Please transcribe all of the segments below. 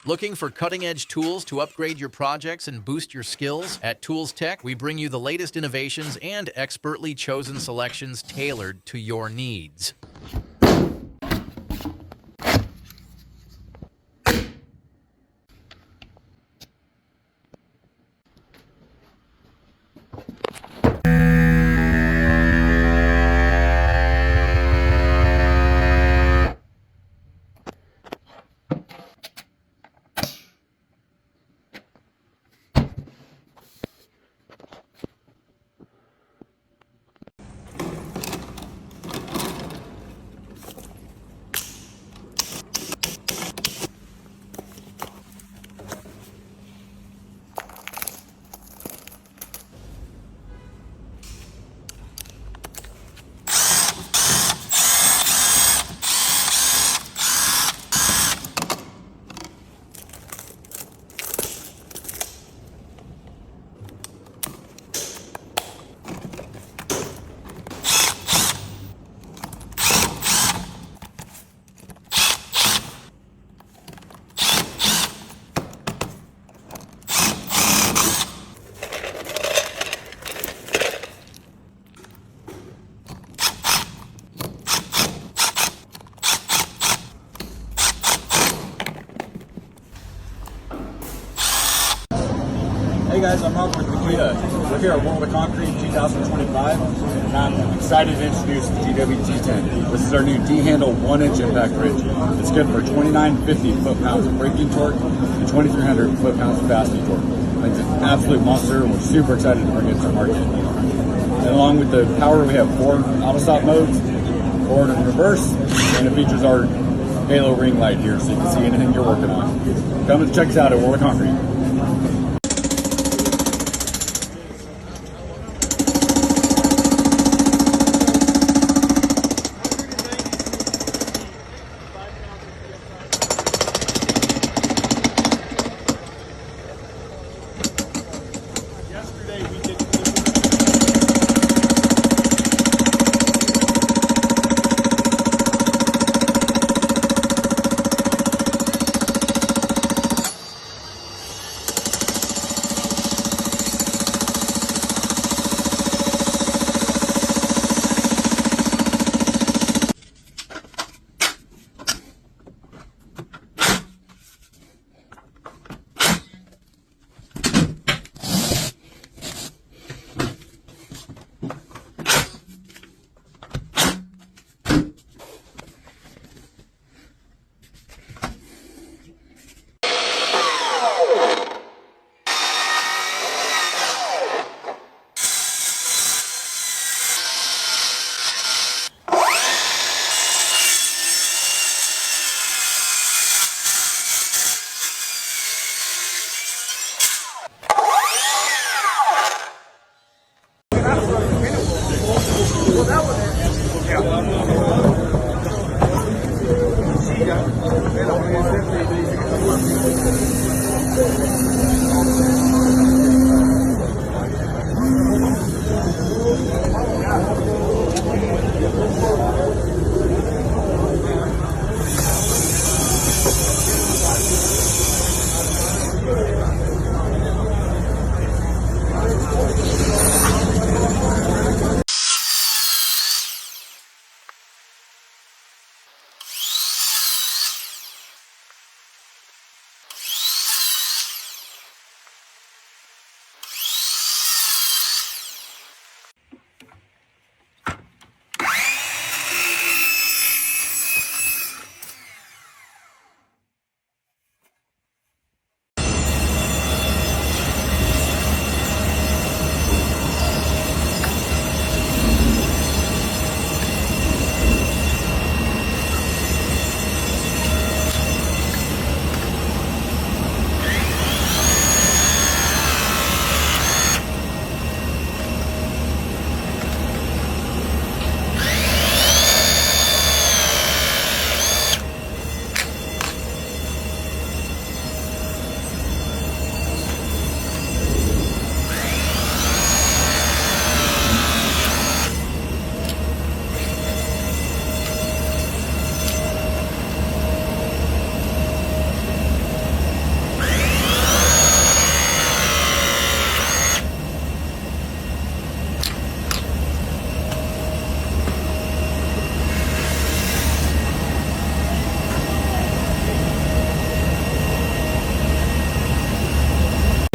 Looking for cutting-edge tools to upgrade your projects and boost your skills? At Tools Tech, we bring you the latest innovations and expertly chosen selections tailored to your needs. Hey guys, I'm Rob with Makita. We're here at World of Concrete 2025, and I'm excited to introduce the GWT10. This is our new D-handle 1-inch impact ridge. It's good for 2,950 foot-pounds of braking torque and 2,300 foot-pounds of fastening torque. It's an absolute monster, and we're super excited to bring it to market. And along with the power, we have 4 auto-stop modes, forward and reverse, and it features our halo ring light here so you can see anything you're working on. Come and check us out at World of Concrete.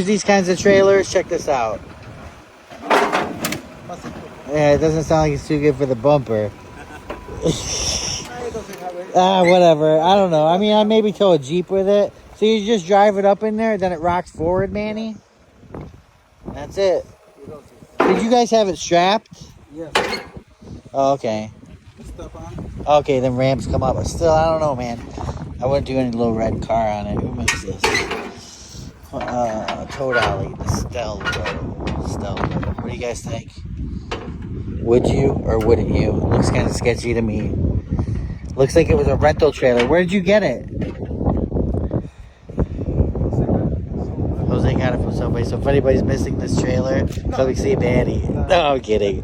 these kinds of trailers, check this out. Yeah, it doesn't sound like it's too good for the bumper. Whatever. I don't know. I mean, I maybe tow a Jeep with it. So you just drive it up in there, then it rocks forward, Manny. That's it. Did you guys have it strapped? Yes. Oh, okay. Stuff on. Okay, then ramps come up. But still, I don't know, man. I wouldn't do any little red car on it. Who makes this? Toad Alley. The Stell. What do you guys think? Would you or wouldn't you? It looks kind of sketchy to me. Looks like it was a rental trailer. Where did you get it? Jose got it from somebody. So if anybody's missing this trailer, come see Manny. No, I'm kidding.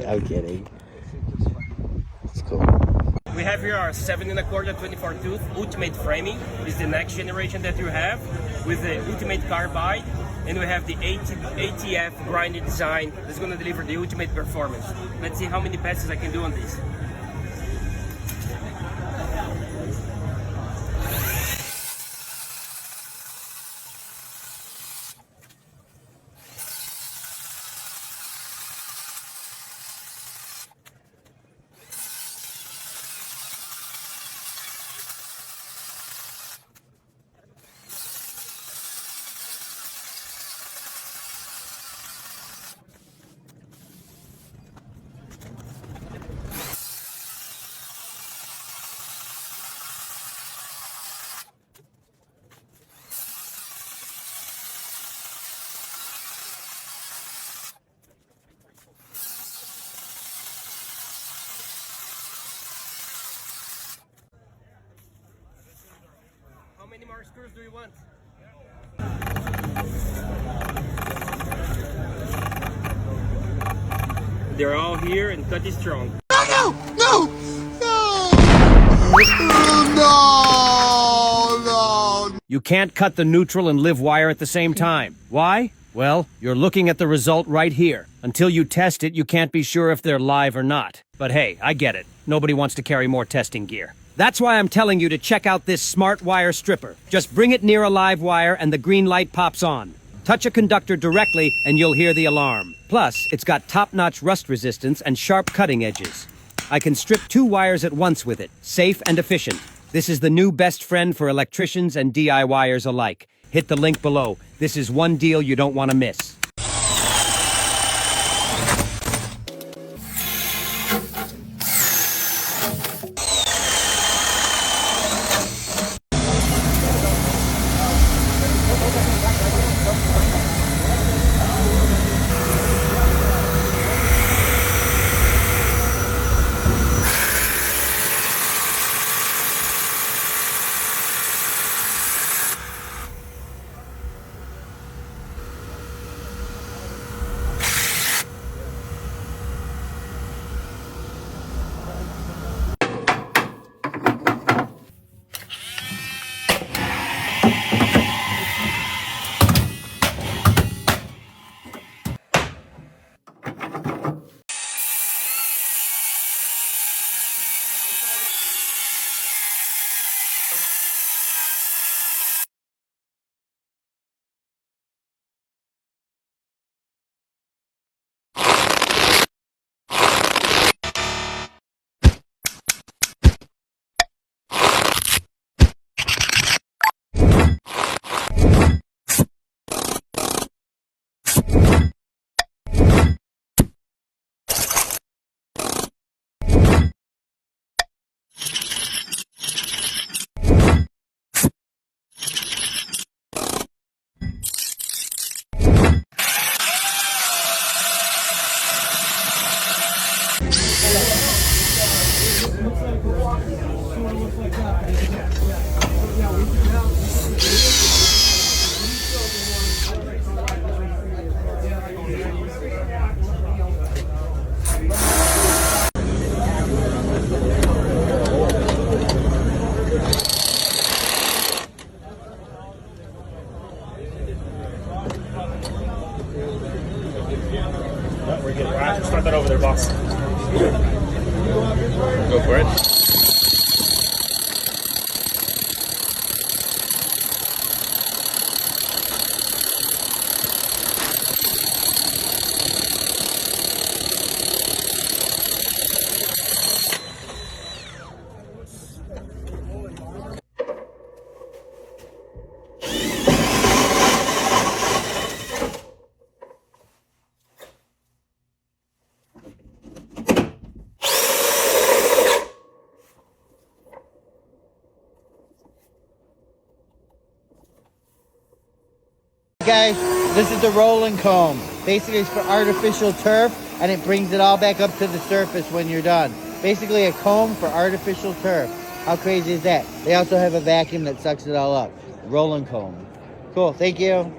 It's cool. We have here our 7 1/4 24 tooth ultimate framing. This is the next generation that you have with the ultimate carbide, and we have the ATF grinding design that's going to deliver the ultimate performance. Let's see how many passes I can do on this. How many more screws do you want? They're all here and cut is strong. No! You can't cut the neutral and live wire at the same time. Why? Well, you're looking at the result right here. Until you test it, you can't be sure if they're live or not. But hey, I get it. Nobody wants to carry more testing gear. That's why I'm telling you to check out this smart wire stripper. Just bring it near a live wire and the green light pops on. Touch a conductor directly and you'll hear the alarm. Plus, it's got top-notch rust resistance and sharp cutting edges. I can strip 2 wires at once with it, safe and efficient. This is the new best friend for electricians and DIYers alike. Hit the link below. This is one deal you don't want to miss. We're good. We're going to start that over there, boss. Go for it. Guys, this is the rolling comb. Basically, it's for artificial turf, and it brings it all back up to the surface when you're done. Basically, a comb for artificial turf. How crazy is that? They also have a vacuum that sucks it all up. Rolling comb. Cool, thank you.